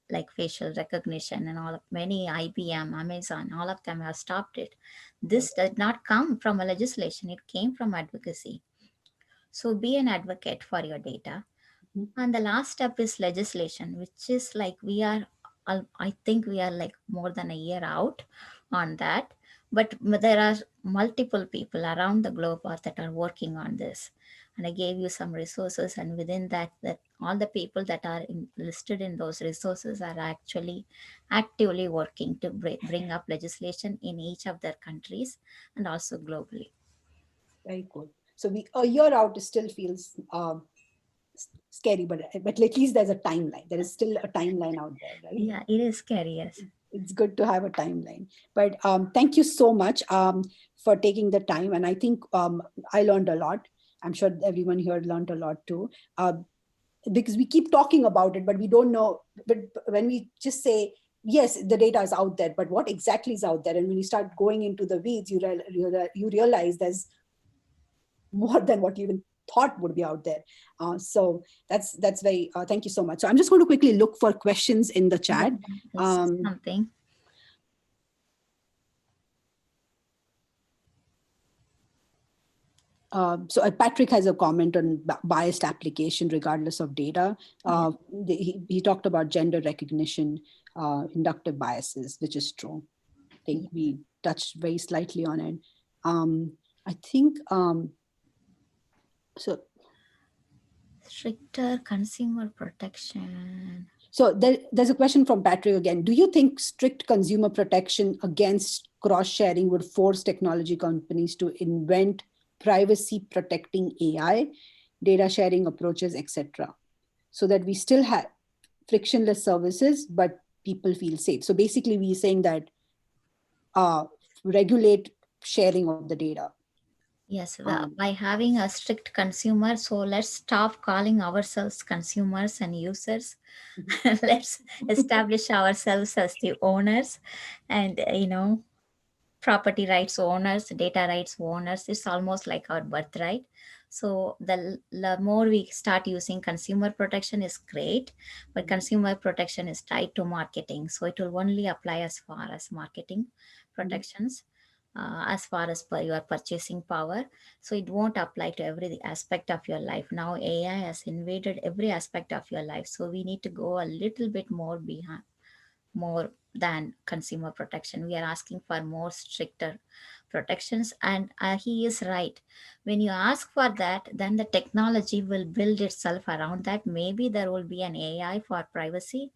like facial recognition and all of many IBM, Amazon, all of them have stopped it. Right. This did not come from a legislation; it came from advocacy. So be an advocate for your data. Mhm. And the last step is legislation, which is like we are, I think we are like more than a year out on that. But there are multiple people around the globe that are working on this. And I gave you some resources, and within that all the people that are listed in those resources are actually actively working to bring up legislation in each of their countries and also globally. Very cool. So a year out still feels scary, but at least there's a timeline. There is still a timeline out there, right? Yeah, it is scary, yes. It's good to have a timeline. But thank you so much for taking the time. And I think I learned a lot. I'm sure everyone here learned a lot too. Because we keep talking about it, but we don't know. But when we just say, yes, the data is out there, but what exactly is out there? And when you start going into the weeds, you realize there's more than what you even thought would be out there. So that's very, thank you so much. So I'm just going to quickly look for questions in the Yeah, chat. it's something. So Patrick has a comment on biased application regardless of data. He talked about gender recognition, inductive biases, which is true. I think we touched very slightly on it. I think, so Stricter consumer protection. So there's a question from Patrick again. Do you think strict consumer protection against cross-sharing would force technology companies to invent privacy protecting AI, data sharing approaches, etc., so that we still have frictionless services, but people feel safe? So basically, we're saying that regulate sharing of the data. Yes, by having a strict consumer, so let's stop calling ourselves consumers and users. Let's establish ourselves as the owners and, property rights owners, data rights owners. It's almost like our birthright. So the more we start using consumer protection is great, but consumer protection is tied to marketing. So it will only apply as far as marketing protections. As far as per your purchasing power, so it won't apply to every aspect of your life. Now AI has invaded every aspect of your life, so we need to go a little bit more behind, more than consumer protection. We are asking for more stricter protections, and he is right. When you ask for that, then the technology will build itself around that. Maybe there will be an AI for privacy.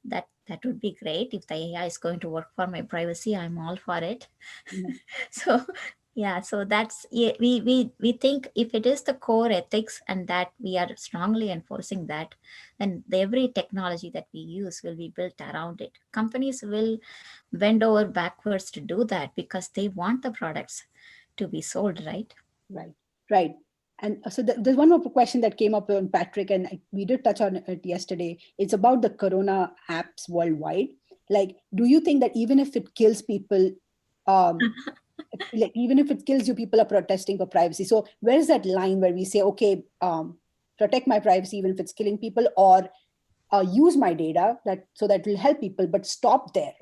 That would be great. If the AI is going to work for my privacy, I'm all for it. Mhm. So yeah, so that's, yeah, we think if it is the core ethics and that we are strongly enforcing that, then every technology that we use will be built around it. Companies will bend over backwards to do that because they want the products to be sold, right? Right, right. And so there's one more question that came up on Patrick, and we did touch on it yesterday. It's about the Corona apps worldwide. Like, do you think that even if it kills people, um, like even if it kills you, people are protesting for privacy? So where is that line where we say, okay, protect my privacy even if it's killing people, or use my data so that will help people, but stop there.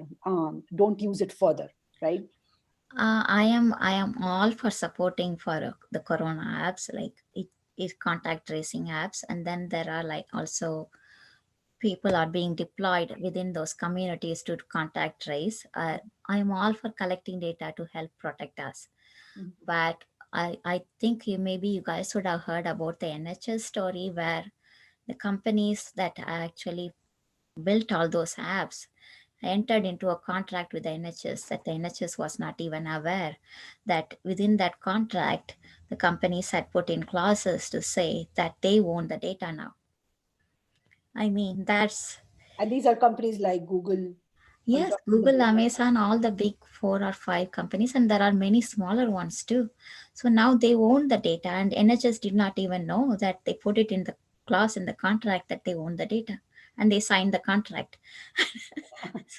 Don't use it further, right? I am all for supporting for the Corona apps, like it is contact tracing apps, and then there are like also people are being deployed within those communities to contact trace. I'm all for collecting data to help protect us, Mhm. but I think you guys would have heard about the NHS story where the companies that actually built all those apps entered into a contract with the NHS that the NHS was not even aware that within that contract, the companies had put in clauses to say that they own the data now. I mean, that's, And these are companies like Google on yes, top of the Google, big ones. Amazon, all the big 4 or 5 companies, and there are many smaller ones too. So now they own the data, and NHS did not even know that they put it in the clause in the contract that they own the data, and they signed the contract.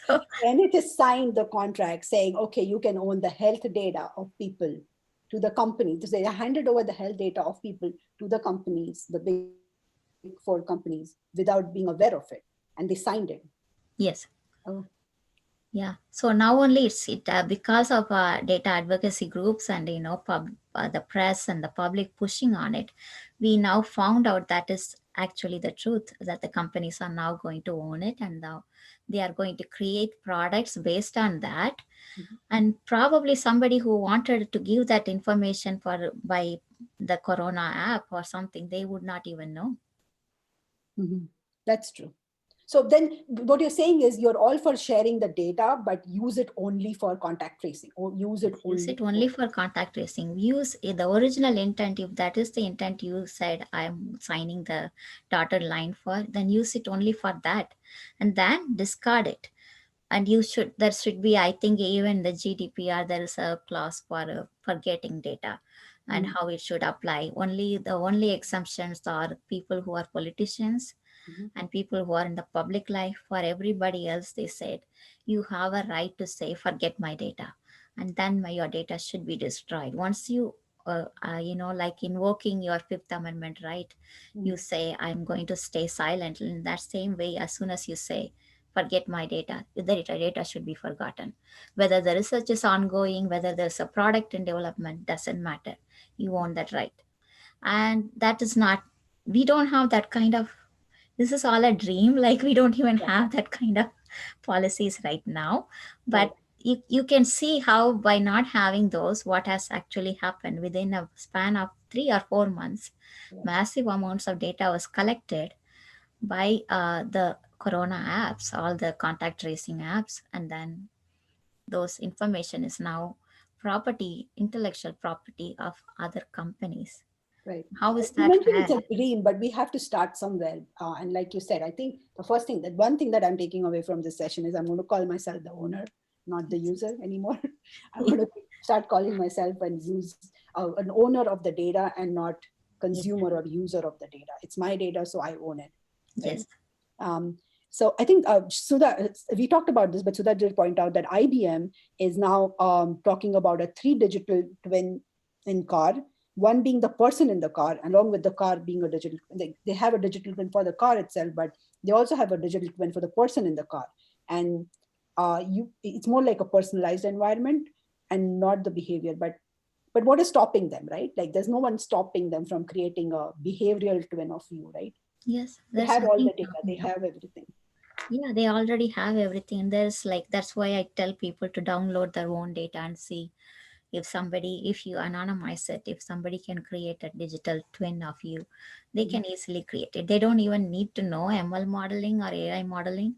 So NHS signed the contract saying, okay, you can own the health data of people to the company. So they handed over the health data of people to the companies, the big ones. Four companies without being aware of it, and they signed it. Yes. Oh. Yeah. So now only because of data advocacy groups and the press and the public pushing on it, we now found out that is actually the truth, that the companies are now going to own it, and now they are going to create products based on that. Mhm. And probably somebody who wanted to give that information for by the Corona app or something, they would not even know. Mhm. That's true. So then what you're saying is you're all for sharing the data, but use it only for contact tracing, or use it Use only it only for contact tracing. Use the original intent. If that is the intent you said I'm signing the dotted line for, then use it only for that, and then discard it. And you should, there should be, I think, even the GDPR, there is a clause for getting data and Mhm. how it should apply. Only the only exemptions are people who are politicians Mhm. and people who are in the public life. For everybody else, they said you have a right to say forget my data, and then your data should be destroyed. Once you like invoking your Fifth Amendment right, you Mhm. say I'm going to stay silent. In that same way, as soon as you say forget my data, the data should be forgotten. Whether the research is ongoing, whether there's a product in development, doesn't matter. You own that right. And that is not, we don't have that kind of, this is all a dream. Like, we don't even Yeah. have that kind of policies right now. Right. But you can see how by not having those, what has actually happened within a span of 3 or 4 months, Right. massive amounts of data was collected by the Corona apps, all the contact tracing apps, and then those information is now property, intellectual property of other companies. Right. How is You that mentioned fair? it's a dream, but we have to start somewhere. And like you said, I think the first thing, that one thing that I'm taking away from this session is I'm going to call myself the owner, not the user anymore. I'm going to start calling myself an owner of the data and not Yes. consumer or user of the data. It's my data, so I own it. Right. Yes. So I think Sudha, we talked about this, but Sudha did point out that IBM is now talking about a 3 digital twin in car, one being the person in the car, along with the car being a digital. They have a digital twin for the car itself, but they also have a digital twin for the person in the car. And it's more like a personalized environment and not the behavior. But what is stopping them, right? Like there's no one stopping them from creating a behavioral twin of you, right? Yes. They There's have all nothing the data, they stopping them. have everything. Yeah, they already have everything. There's like, that's why I tell people to download their own data and see if somebody, if you anonymize it, if somebody can create a digital twin of you, they Mhm. can easily create it. They don't even need to know ML modeling or AI modeling.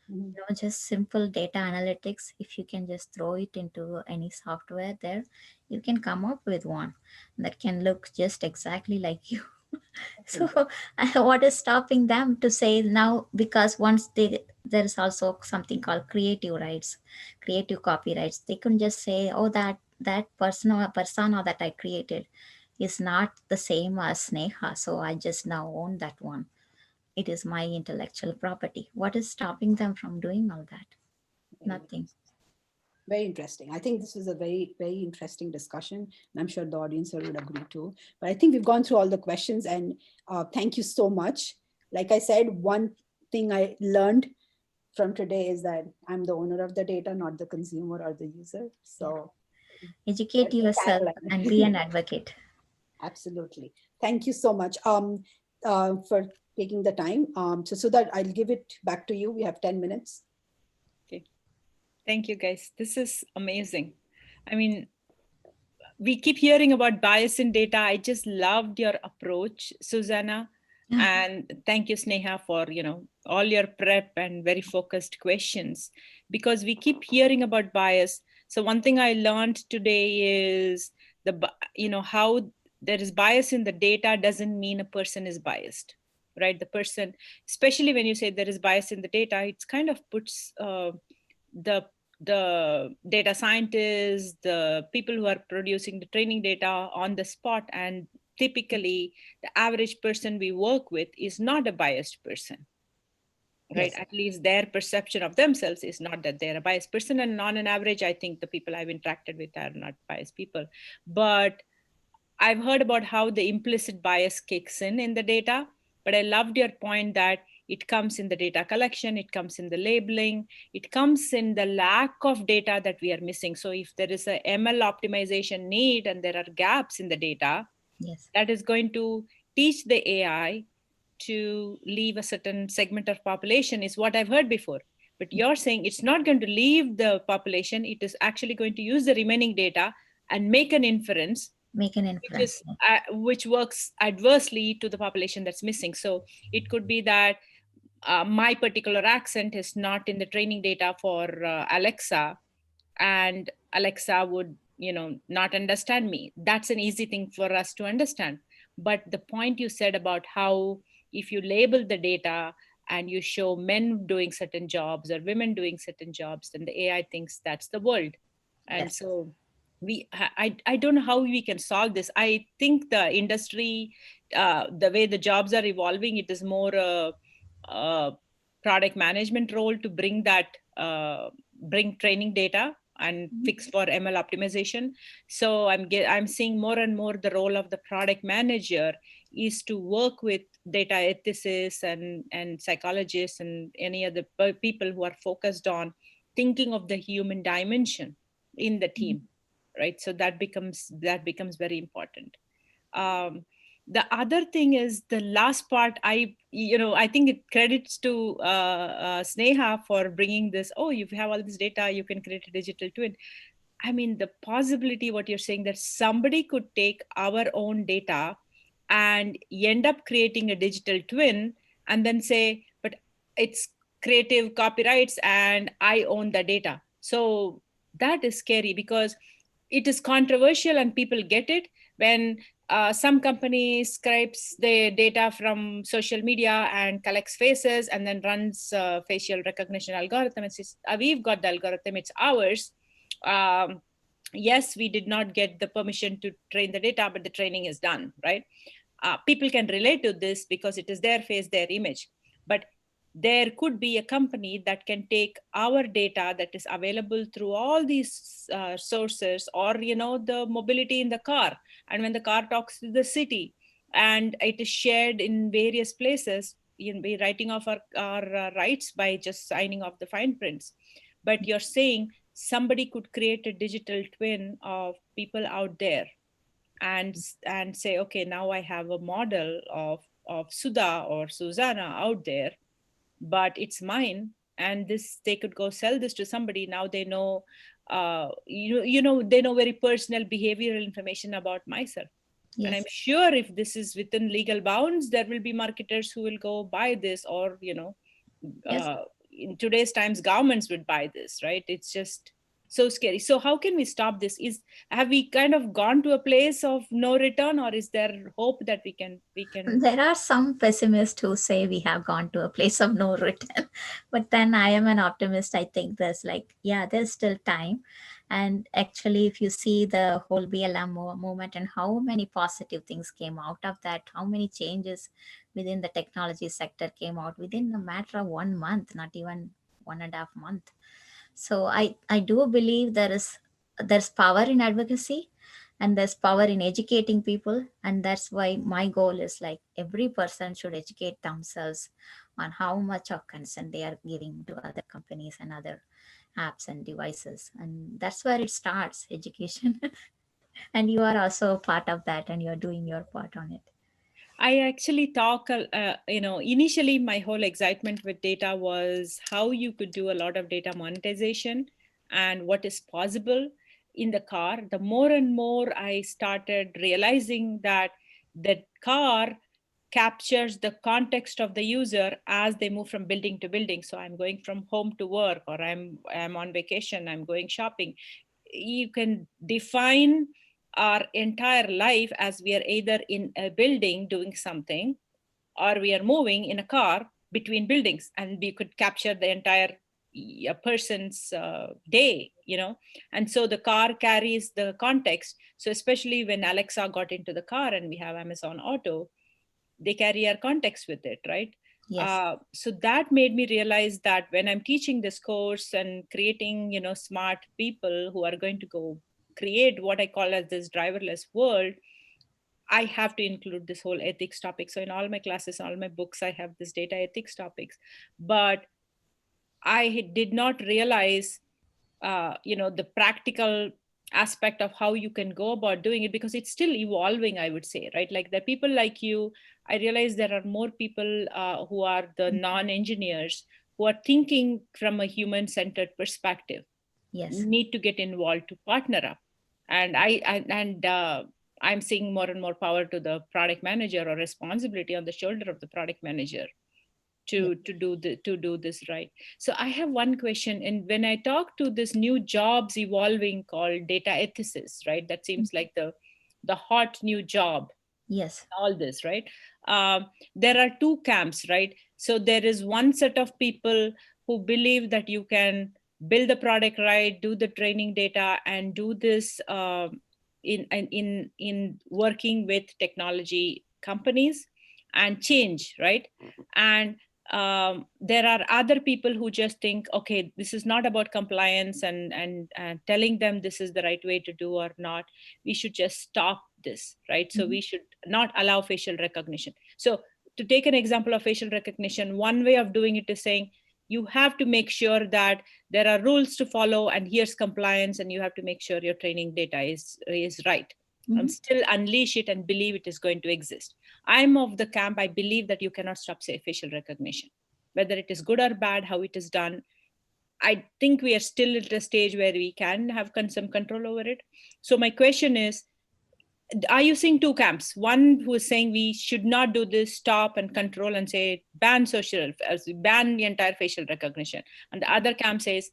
Mhm. Just simple data analytics. If you can just throw it into any software there, you can come up with one that can look just exactly like you. So what is stopping them to say now? Because once there is also something called creative rights, creative copyrights. They can just say, oh, that persona that I created is not the same as Sneha, so I just now own that one. It is my intellectual property. What is stopping them from doing all that? Very Nothing. very interesting. I think this was a very, very interesting discussion, and I'm sure the audience would agree too. But I think we've gone through all the questions, and thank you so much. Like I said, one thing I learned from today is that I'm the owner of the data, not the consumer or the user. Yeah. So Educate that's the yourself and be tagline. an advocate. Absolutely. Thank you so much for taking the time. So that I'll give it back to you. We have 10 minutes. Okay. Thank you, guys. This is amazing. I mean, we keep hearing about bias in data. I just loved your approach, Susanna. And thank you, Sneha, for all your prep and very focused questions, because we keep hearing about bias. So one thing I learned today is how there is bias in the data doesn't mean a person is biased, right? The person, especially when you say there is bias in the data, it's kind of puts the data scientists, the people who are producing the training data on the spot. And typically, the average person we work with is not a biased person, right? Yes. At least their perception of themselves is not that they're a biased person. And on an average, I think the people I've interacted with are not biased people. But I've heard about how the implicit bias kicks in the data. But I loved your point that it comes in the data collection, it comes in the labeling, it comes in the lack of data that we are missing. So if there is a ML optimization need and there are gaps in the data, Yes. that is going to teach the AI to leave a certain segment of population, is what I've heard before. But you're saying it's not going to leave the population, it is actually going to use the remaining data and make an inference, Make an which inference. is which works adversely to the population that's missing. So it could be that my particular accent is not in the training data for Alexa, and Alexa would, not understand me. That's an easy thing for us to understand. But the point you said about how if you label the data and you show men doing certain jobs or women doing certain jobs, then the AI thinks that's the world. And Yes. so I don't know how we can solve this. I think the industry, the way the jobs are evolving, it is more a product management role to bring that bring training data and fix for ML optimization. So I'm seeing more and more the role of the product manager is to work with data ethicists and psychologists and any other people who are focused on thinking of the human dimension in the team, right? So that becomes very important. um, the other thing is the last part. I think it credits to Sneha for bringing this. Oh, you have all this data, you can create a digital twin. I mean, the possibility, what you're saying, that somebody could take our own data and end up creating a digital twin and then say, but it's creative copyrights and I own the data. So that is scary because it is controversial and people get it when some company scrapes the data from social media and collects faces and then runs facial recognition algorithm and says, we've got the algorithm, it's ours. um, yes, we did not get the permission to train the data, but the training is done, right? People can relate to this because it is their face, their image. But there could be a company that can take our data that is available through all these sources, or the mobility in the car, and when the car talks to the city and it is shared in various places, be writing off our rights by just signing off the fine prints. But you're saying somebody could create a digital twin of people out there and say, okay, now I have a model of Sudha or Susanna out there, but it's mine. And this, they could go sell this to somebody. Now they know, they know very personal behavioral information about myself. And I'm Yes. sure if this is within legal bounds, there will be marketers who will go buy this, or Yes. in today's times, governments would buy this, right? It's just so scary. So how can we stop this? Have we kind of gone to a place of no return, or is there hope that we can? There are some pessimists who say we have gone to a place of no return, but then I am an optimist. I think there's yeah, there's still time. And actually, if you see the whole BLM movement and how many positive things came out of that, how many changes within the technology sector came out within a matter of 1 month, not even 1.5 month. So I do believe there's power in advocacy, and there's power in educating people, and that's why my goal is every person should educate themselves on how much of consent they are giving to other companies and other apps and devices, and that's where it starts, education. And you are also a part of that, and you're doing your part on it. I actually talk, initially my whole excitement with data was how you could do a lot of data monetization and what is possible in the car. The more and more I started realizing that the car captures the context of the user as they move from building to building. So I'm going from home to work, or I'm on vacation, I'm going shopping. You can define our entire life as we are either in a building doing something, or we are moving in a car between buildings, and we could capture the entire a person's day. And so the car carries the context. So especially when Alexa got into the car and we have Amazon Auto, they carry our context with it, right? Yes. So that made me realize that when I'm teaching this course and creating, smart people who are going to go create what I call as this driverless world, I have to include this whole ethics topic. So in all my classes, all my books, I have this data ethics topics. But I did not realize, the practical aspect of how you can go about doing it, because it's still evolving, I would say, right? Like the people like you, I realize there are more people who are the non-engineers who are thinking from a human-centered perspective, Yes. need to get involved to partner up. And I'm seeing more and more power to the product manager, or responsibility on the shoulder of the product manager Yeah. to do this right. So I have one question, and when I talk to this new jobs evolving called data ethicists, right, that seems like the hot new job, Yes. all this, right? There are two camps, right? So there is one set of people who believe that you can build the product right, do the training data, and do this in working with technology companies and change, right? And there are other people who just think, okay, this is not about compliance and telling them this is the right way to do or not. We should just stop this, right? So Mhm. we should not allow facial recognition. So to take an example of facial recognition, one way of doing it is saying you have to make sure that there are rules to follow, and here's compliance, and you have to make sure your training data is right. Mhm. Still unleash it and believe it is going to exist. I'm of the camp, I believe that you cannot stop, say, facial recognition, whether it is good or bad, how it is done. I think we are still at a stage where we can have some control over it. So my question is, are you seeing two camps? One who is saying we should not do this, stop and control and say ban ban the entire facial recognition, and the other camp says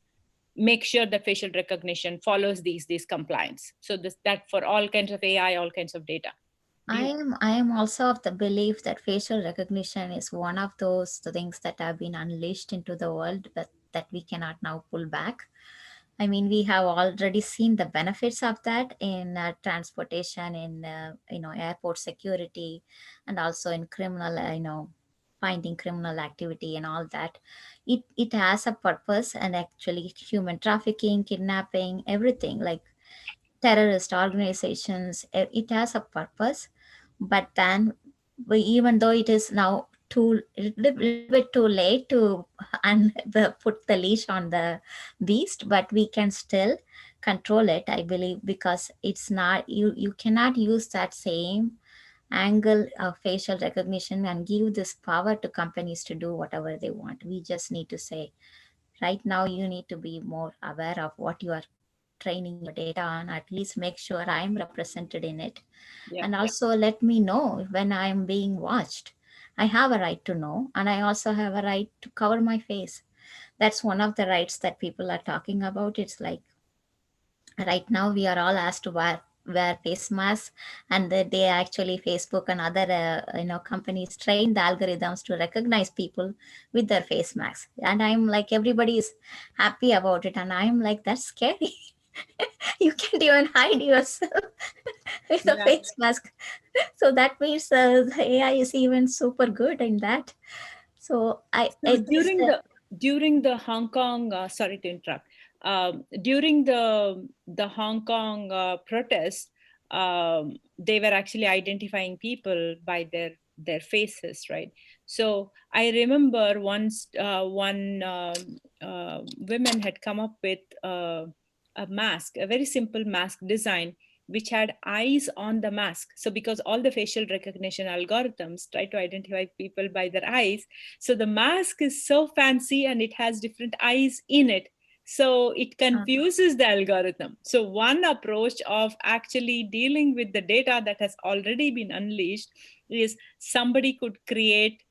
make sure that facial recognition follows these compliance. So this that for all kinds of AI, all kinds of data. Do you? I am also of the belief that facial recognition is one of those things that have been unleashed into the world, but that we cannot now pull back. I mean, we have already seen the benefits of that in transportation, in airport security, and also in criminal, finding criminal activity and all that. It has a purpose, and actually, human trafficking, kidnapping, everything like terrorist organizations, it has a purpose. But then even though it is now too little bit too late to put the leash on the beast, but we can still control it, I believe, because it's not, you cannot use that same angle of facial recognition and give this power to companies to do whatever they want. We just need to say, right now you need to be more aware of what you are training your data on. At least make sure I'm represented in it, Yeah. and also let me know when I'm being watched. I have a right to know, and I also have a right to cover my face. That's one of the rights that people are talking about. It's like right now we are all asked to wear face masks, and they actually, Facebook and other companies train the algorithms to recognize people with their face masks, and I'm like, everybody is happy about it, and I'm like, that's scary. You can't even hide yourself with a Yeah. face mask. So that means the AI is even super good in that. So I So it is the during the Hong Kong, sorry to interrupt, during the Hong Kong protests, they were actually identifying people by their faces, right? So I remember once one women had come up with a mask, a very simple mask design, which had eyes on the mask. So because all the facial recognition algorithms try to identify people by their eyes, so the mask is so fancy and it has different eyes in it. So it confuses the algorithm. So one approach of actually dealing with the data that has already been unleashed is somebody could create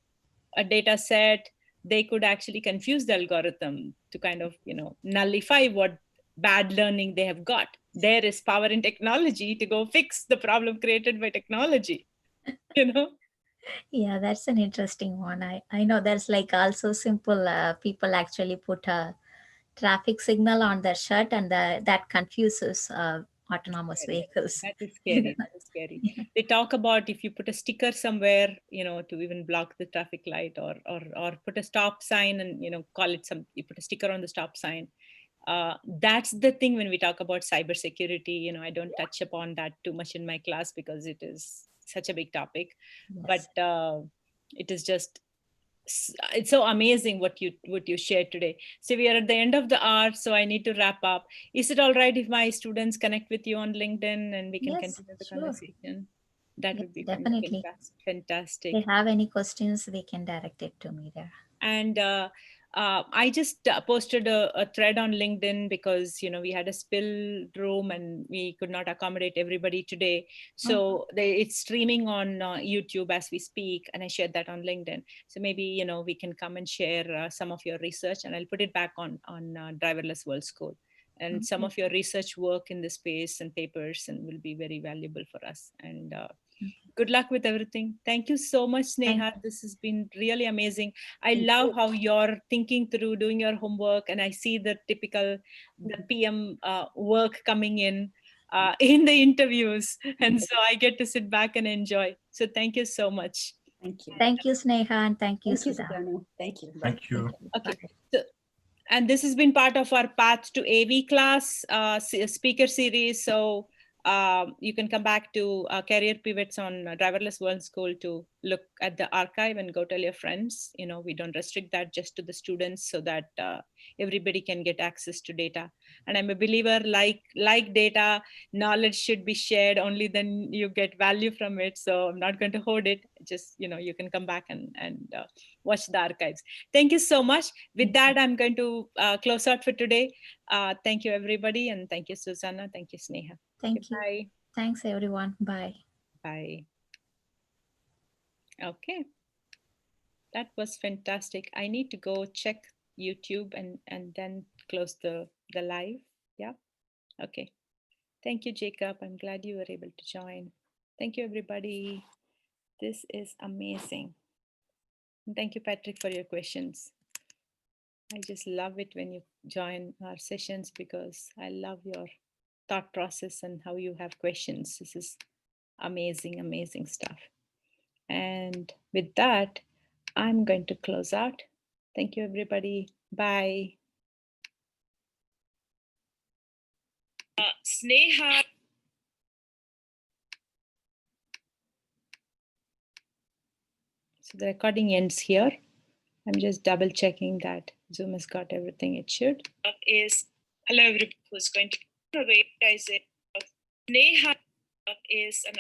a data set. They could actually confuse the algorithm to kind of, nullify what bad learning they have got. There is power in technology to go fix the problem created by technology, you know? Yeah, that's an interesting one. I know there's like also simple people actually put a traffic signal on their shirt, and that confuses autonomous Scary. vehicles. That is You scary. know? That is scary. They talk about if you put a sticker somewhere, to even block the traffic light, or put a stop sign and call it some. You put a sticker on the stop sign. That's the thing when we talk about cybersecurity. I don't touch upon that too much in my class because it is such a big topic, Yes. but it is just, it's so amazing what you shared today. So we are at the end of the hour, so I need to wrap up. Is it all right if my students connect with you on LinkedIn and we can Yes, continue the sure. conversation? That Yes, would be definitely. fantastic. If they have any questions, they can direct it to me there. And I just posted a thread on LinkedIn because we had a spill room and we could not accommodate everybody today. So it's streaming on YouTube as we speak, and I shared that on LinkedIn. So maybe we can come and share some of your research, and I'll put it back on Driverless World School. And some of your research work in the space and papers and will be very valuable for us. And good luck with everything. Thank you so much, Sneha. This has been really amazing. I love how you're thinking through doing your homework, and I see the typical the PM work coming in the interviews, and so I get to sit back and enjoy. So thank you so much. Thank you. Thank you, Sneha, and thank you, Thank you, Sudha. Susanna. Thank you. Thank you. Okay. So, and this has been part of our Path to AV class speaker series. So you can come back to Career Pivots on Driverless World School to look at the archive and go tell your friends. We don't restrict that just to the students, so that everybody can get access to data. And I'm a believer, like data, knowledge should be shared. Only then you get value from it. So I'm not going to hoard it. Just you can come back and watch the archives. Thank you so much. With that, I'm going to close out for today. Thank you, everybody. And thank you, Susanna. Thank you, Sneha. Thank you. Bye. Thanks, everyone. Bye. Bye. Okay. That was fantastic. I need to go check YouTube and then close the live. Yeah. Okay. Thank you, Jacob. I'm glad you were able to join. Thank you, everybody. This is amazing. And thank you, Patrick, for your questions. I just love it when you join our sessions because I love your thought process and how you have questions. This is amazing, amazing stuff. And with that, I'm going to close out. Thank you, everybody. Bye. Sneha. So the recording ends here. I'm just double checking that Zoom has got everything it should. Is hello everybody who's going to recognize it. Sneha is an